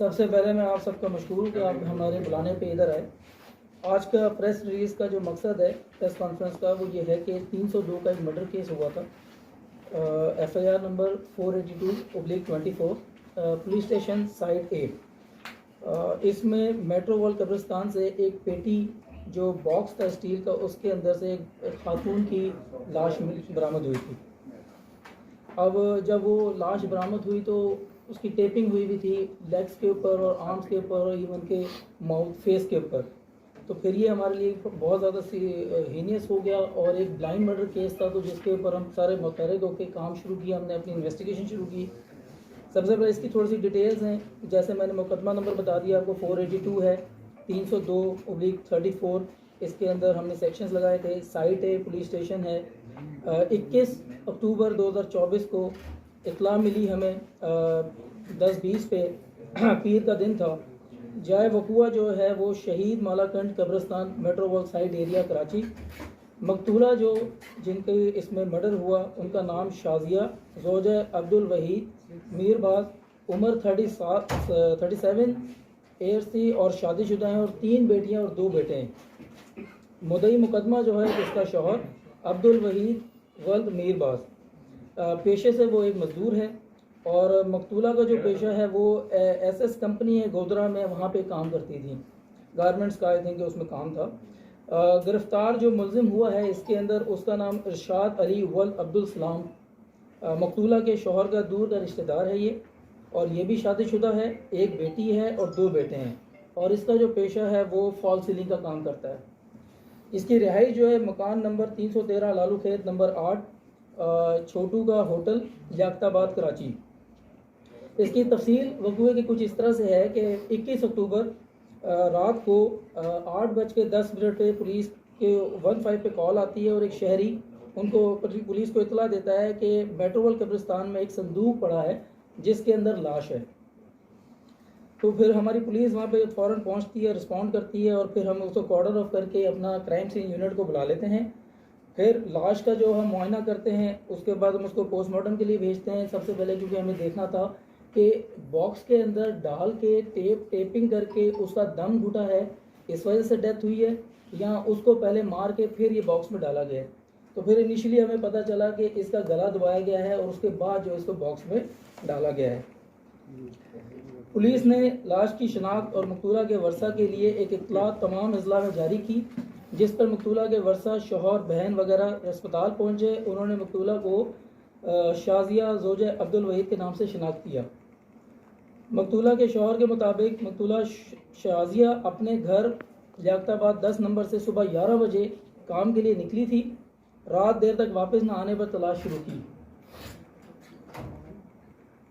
सबसे पहले मैं आप सबका मशकूर कि आप हमारे बुलाने पे इधर आए। आज का प्रेस रिलीज़ का जो मकसद है प्रेस कॉन्फ्रेंस का वो ये है कि 302 का एक मर्डर केस हुआ था, FIR number 482/24, police station side A. इसमें मेट्रो वर्ल्ड कब्रिस्तान से एक पेटी जो बॉक्स था स्टील का, उसके अंदर से एक खातून की लाश बरामद हुई थी। अब जब वो लाश बरामद हुई तो उसकी टेपिंग हुई भी थी लेग्स के ऊपर और आर्म्स के ऊपर और इवन के माउथ फेस के ऊपर। तो फिर ये हमारे लिए बहुत ज़्यादा हीनियस हो गया और एक ब्लाइंड मर्डर केस था, तो जिसके ऊपर हम सारे मुतहरिक होकर काम शुरू किया, हमने अपनी इन्वेस्टिगेशन शुरू की। सबसे पहले इसकी थोड़ी सी डिटेल्स हैं। जैसे मैंने मुकदमा नंबर बता दिया आपको, 482 है, 302/34। इसके अंदर हमने सेक्शंस लगाए थे। साइट ए पुलिस स्टेशन है। 21 अक्टूबर 2024 को इत्ला मिली हमें 10:20 पे, पीर का दिन था। जाए वकूआ जो है वो शहीद मालाकंड कब्रिस्तान metro world side area Karachi. मकतूला जो जिनके इसमें मर्डर हुआ उनका नाम शाजिया ज़ौजा अब्दुल वहीद मीरबाज, उम्र 37 एयर थी और शादीशुदा हैं और 3 बेटियां और 2 बेटे हैं। मुद्दई मुकदमा जो है उसका शौहर अब्दुल वहीद वल्द मीरबाज, पेशे से वो एक मजदूर है और मकतूला का जो पेशा है वो SS कंपनी है गोदरा में, वहाँ पे काम करती थी, गारमेंट्स का आई थिंक उसमें काम था। गिरफ्तार जो मुलजिम हुआ है इसके अंदर उसका नाम इरशाद अली वल्द अब्दुल सलाम, मकतूला के शौहर का दूर का रिश्तेदार है ये, और ये भी शादीशुदा है, एक बेटी है और 2 बेटे हैं, और इसका जो पेशा है वो फॉल सीलिंग का काम करता है। इसकी रिहाई जो है मकान नंबर 313 लालू खेत नंबर 8, छोटू का होटल, याकताबाद कराची। इसकी तफसील वकूए की कुछ इस तरह से है कि 21 अक्टूबर रात को 8:10 पे पुलिस के 15 पे कॉल आती है और एक शहरी उनको पुलिस को इतला देता है कि मेट्रो वर्ल्ड कब्रिस्तान में एक संदूक पड़ा है जिसके अंदर लाश है। तो फिर हमारी पुलिस वहाँ पे फ़ौरन पहुँचती है, रिस्पॉन्ड करती है और फिर हम उसको कॉर्डर ऑफ करके अपना क्राइम सीन यूनिट को बुला लेते हैं। फिर लाश का जो हम मुआयना करते हैं उसके बाद हम उसको पोस्टमार्टम के लिए भेजते हैं। सबसे पहले क्योंकि हमें देखना था कि बॉक्स के अंदर डाल के टेपिंग करके उसका दम घुटा है, इस वजह से डेथ हुई है, या उसको पहले मार के फिर ये बॉक्स में डाला गया है। तो फिर इनिशियली हमें पता चला कि इसका गला दबाया गया है और उसके बाद जो इसको बॉक्स में डाला गया है। पुलिस ने लाश की शनाख्त और मकतूला के वर्सा के लिए एक इत्तला तमाम अजला में जारी की, जिस पर मकतूला के वर्सा, शौहर, बहन वगैरह अस्पताल पहुँचे। उन्होंने मकतूला को शाजिया ज़ौजा अब्दुल वहीद के नाम से शनाख्त किया। मकतूला के शौहर के मुताबिक मकतूला शाजिया अपने घर याकताबाद 10 नंबर से सुबह 11 बजे काम के लिए निकली थी। रात देर तक वापस न आने पर तलाश शुरू की।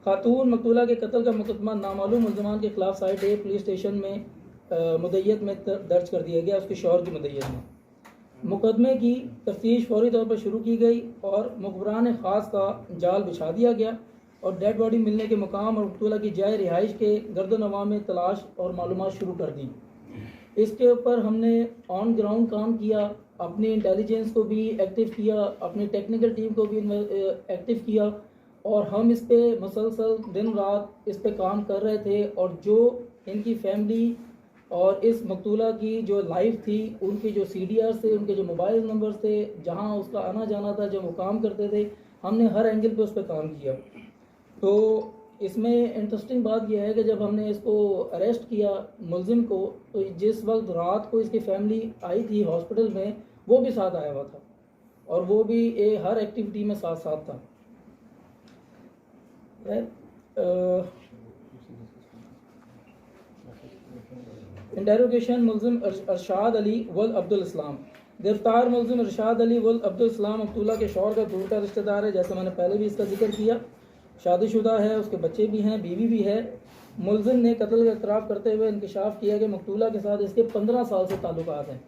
खातून मकतूला के कत्ल का मुकदमा नामालूम मुल्ज़िमान के खिलाफ साइड ए पुलिस स्टेशन में मुद्दईयत में दर्ज कर दिया गया, उसके शौहर की मुद्दईयत में। मुकदमे की तफ्तीश फौरी तौर पर शुरू की गई और मुखबरान ख़ास का जाल बिछा दिया गया और डेड बॉडी मिलने के मुकाम और मकतूला की जाए रिहाइश के गर्दनवा में तलाश और मालूमात शुरू कर दी। इसके ऊपर हमने ऑन ग्राउंड काम किया, अपनी इंटेलिजेंस को भी एक्टिव किया, अपनी टेक्निकल टीम को भी एक्टिव किया, और हम इस पे मुसलसल दिन रात इस पे काम कर रहे थे। और जो इनकी फैमिली और इस मकतूला की जो लाइफ थी, उनके जो CDR थे, उनके जो मोबाइल नंबर थे, जहाँ उसका आना जाना था, जब वो काम करते थे, हमने हर एंगल पे उस पर काम किया। तो इसमें इंटरेस्टिंग बात यह है कि जब हमने इसको अरेस्ट किया मुलजिम को, तो जिस वक्त रात को इसकी फैमिली आई थी हॉस्पिटल में, वो भी साथ आया हुआ था और वो भी हर एक्टिविटी में साथ साथ था। इंटेरोगेशन मुलजिम इरशाद अली वल्द अब्दुल इस्लाम। गिरफ्तार मुलजिम इरशाद अली वल्द अब्दुल इस्लाम अब्दुल्ला के शौहर का दूर का रिश्तेदार है, जैसे मैंने पहले भी इसका जिक्र किया। शादीशुदा है, उसके बच्चे भी हैं, बीवी भी है। मुलजिम ने कत्ल का इकरार करते हुए इंकशाफ किया कि मकतूला के साथ इसके 15 साल से ताल्लुकात हैं।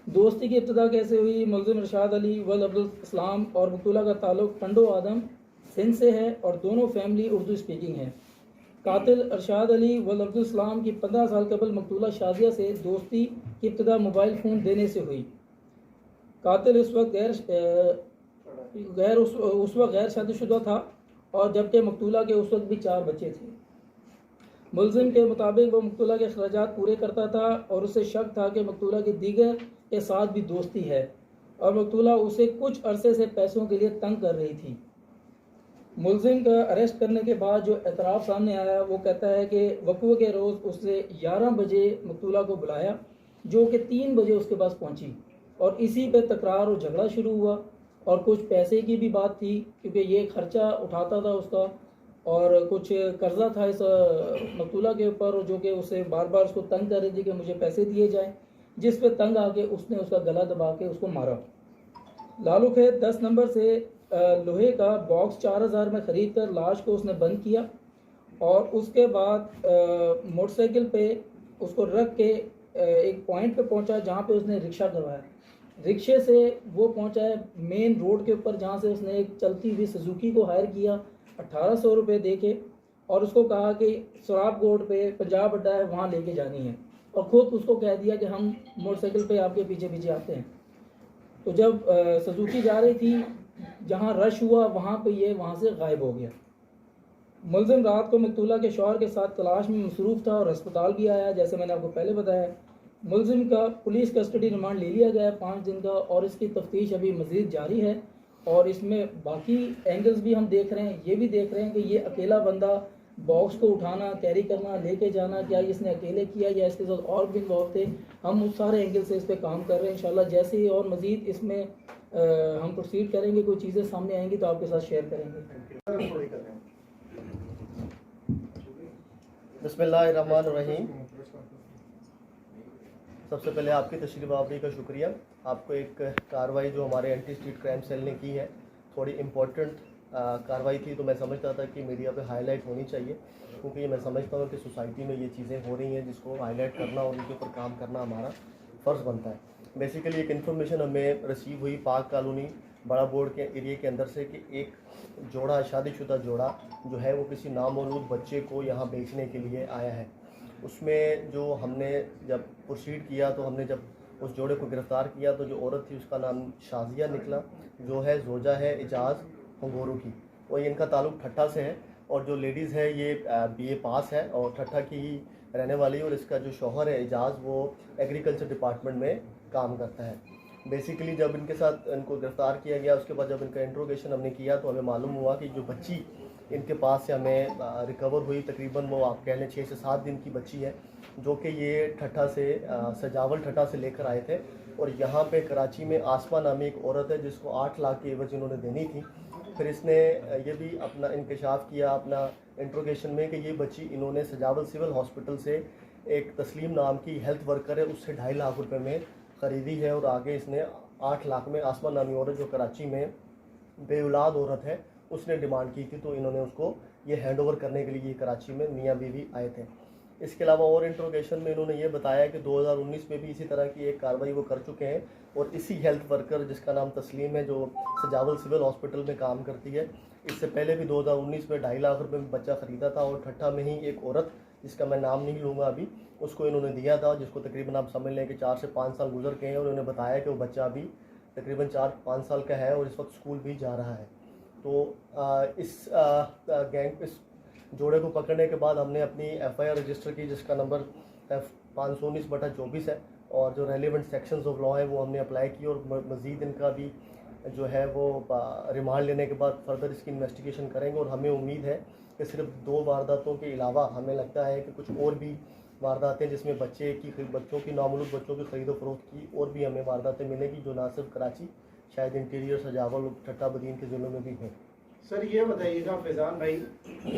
दोस्ती की इब्तिदा कैसे हुई? मुलजिम इरशाद अली वल्द अब्दुल इस्लाम और मकतूला का ताल्लुक टंडो आदम सिंध से है और दोनों फैमिली उर्दू स्पीकिंग है। कातिल इरशाद अली वल्द अब्दुल इस्लाम की 15 साल कबल मकतूला शाजिया से दोस्ती की इब्तिदा मोबाइल फ़ोन देने से हुई। कातिल उस वक्त गैर शादीशुदा था और जबकि मकतूला के उस वक्त भी 4 बच्चे थे। मुलजिम के मुताबिक वो मकतूला के अखराजात पूरे करता था और उसे शक था कि मकतूला की दीगर के साथ भी दोस्ती है और मकतूला उसे कुछ अरसे से पैसों के लिए तंग कर रही थी। मुलजिम का अरेस्ट करने के बाद जो एतराफ़ सामने आया वो कहता है कि वक़्वे के रोज़ उसने 11 बजे मकतूला को बुलाया जो कि 3 बजे उसके पास पहुंची और इसी पे तकरार और झगड़ा शुरू हुआ और कुछ पैसे की भी बात थी क्योंकि ये खर्चा उठाता था उसका और कुछ कर्जा था इस मकतूला के ऊपर जो कि उसे बार बार उसको तंग कर रही थी कि मुझे पैसे दिए जाएं, जिस पे तंग आके उसने उसका गला दबा के उसको मारा। लालू खेत 10 नंबर से लोहे का बॉक्स 4000 में ख़रीद कर लाश को उसने बंद किया और उसके बाद मोटरसाइकिल पे उसको रख के एक पॉइंट पे पहुंचा जहाँ पे उसने रिक्शा करवाया। रिक्शे से वो पहुंचा है मेन रोड के ऊपर जहाँ से उसने एक चलती हुई सुजुकी को हायर किया 1800 रुपये दे के और उसको कहा कि सराब गोड पे पंजाब अड्डा है वहाँ लेके जानी है और ख़ुद उसको कह दिया कि हम मोटरसाइकिल पे आपके पीछे पीछे आते हैं। तो जब सुजुकी जा रही थी जहाँ रश हुआ वहाँ पे ये वहाँ से गायब हो गया। मुलजिम रात को मकतूला के शौहर के साथ तलाश में मसरूफ़ था और अस्पताल भी आया जैसे मैंने आपको पहले बताया। मुलजिम का पुलिस कस्टडी रिमांड ले लिया गया है 5 दिन का और इसकी तफ्तीश अभी मज़ीद जारी है और इसमें बाकी एंगल्स भी हम देख रहे हैं। ये भी देख रहे हैं कि ये अकेला बंदा बॉक्स को उठाना, कैरी करना, लेके जाना, क्या इसने अकेले किया या इसके साथ और भी इन्वॉल्व थे। हम उस सारे एंगल से इस पर काम कर रहे हैं। इंशाल्लाह जैसे ही और मज़ीद इसमें हम प्रोसीड करेंगे, कोई चीज़ें सामने आएंगी तो आपके साथ शेयर करेंगे। बिस्मिल्लाहिर्रहमानिर्रहीम। सबसे पहले आपकी तशरीफ़ आवरी का शुक्रिया। आपको एक कार्रवाई जो हमारे एंटी स्ट्रीट क्राइम सेल ने की है थोड़ी इम्पोर्टेंट कार्रवाई थी, तो मैं समझता था कि मीडिया पे हाईलाइट होनी चाहिए क्योंकि ये मैं समझता हूँ कि सोसाइटी में ये चीज़ें हो रही हैं जिसको हाईलाइट करना और उनके ऊपर काम करना हमारा फ़र्ज़ बनता है। बेसिकली एक इन्फॉर्मेशन हमें रिसीव हुई पाक कॉलोनी बड़ा बोर्ड के एरिया के अंदर से कि एक जोड़ा, शादीशुदा जोड़ा जो है वो किसी नामौलूद बच्चे को यहाँ बेचने के लिए आया है। उसमें जो हमने जब प्रोसीड किया तो हमने जब उस जोड़े को गिरफ़्तार किया तो जो औरत थी उसका नाम शाजिया निकला, जो है जोजा है एजाज़ हंगोरू की, और इनका ताल्लुक़ ठट्ठा से है और जो लेडीज़ है ये BA पास है और ठट्ठा की ही रहने वाली है और इसका जो शौहर है एजाज़ वो एग्रीकल्चर डिपार्टमेंट में काम करता है। बेसिकली जब इनके साथ इनको गिरफ़्तार किया गया उसके बाद जब इनका इंट्रोगेशन हमने किया तो हमें मालूम हुआ कि जो बच्ची इनके पास से हमें रिकवर हुई तकरीबन वो आप कह लें 6 से 7 दिन की बच्ची है, जो कि ये ठट्ठा से सजावल ठट्ठा से लेकर आए थे और यहाँ पे कराची में आसमा नामी एक औरत है जिसको 8 लाख की एवज इन्होंने देनी थी। फिर इसने ये भी अपना इंकशाफ किया अपना इंट्रोगेशन में कि ये बच्ची इन्होंने सजावल सिविल हॉस्पिटल से एक तस्लीम नाम की हेल्थ वर्कर है उससे 2.5 लाख रुपये में ख़रीदी है और आगे इसने 8 लाख में आसमा नामी औरत जो कराची में बेऔलाद औरत है उसने डिमांड की थी, तो इन्होंने उसको ये हैंड ओवर करने के लिए ये कराची में मियाँ बीवी आए थे। इसके अलावा और इंट्रोगेशन में इन्होंने ये बताया कि 2019 में भी इसी तरह की एक कार्रवाई वो कर चुके हैं और इसी हेल्थ वर्कर जिसका नाम तस्लीम है जो सजावल सिविल हॉस्पिटल में काम करती है, इससे पहले भी 2019 में 2.5 लाख रुपये में बच्चा ख़रीदा था और ठट्ठा में ही एक औरत जिसका मैं नाम नहीं लूँगा अभी उसको इन्होंने दिया था, जिसको तकरीबन आप समझ लें कि 4 से 5 साल गुजर गए हैं और उन्होंने बताया कि वो बच्चा अभी तकरीबन 4-5 साल का है और इस वक्त स्कूल भी जा रहा है। तो इस जोड़े को पकड़ने के बाद हमने अपनी FIR रजिस्टर की जिसका नंबर F519/24 है और जो रेलिवेंट सेक्शंस ऑफ लॉ है वो हमने अप्लाई की और मज़ीद इनका भी जो है वो रिमांड लेने के बाद फर्दर इसकी इन्वेस्टिगेशन करेंगे और हमें उम्मीद है कि सिर्फ 2 वारदातों के अलावा हमें लगता है कि कुछ और भी वारदातें जिसमें बच्चों की नामौलूद बच्चों की ख़रीदो फरोख्त की और भी हमें वारदातें मिलेगी जो ना सिर्फ कराची शायद इंटीरियर सजावल ठट्ठा बदीन के ज़िलों में भी हैं। सर ये बताइएगा फैज़ान भाई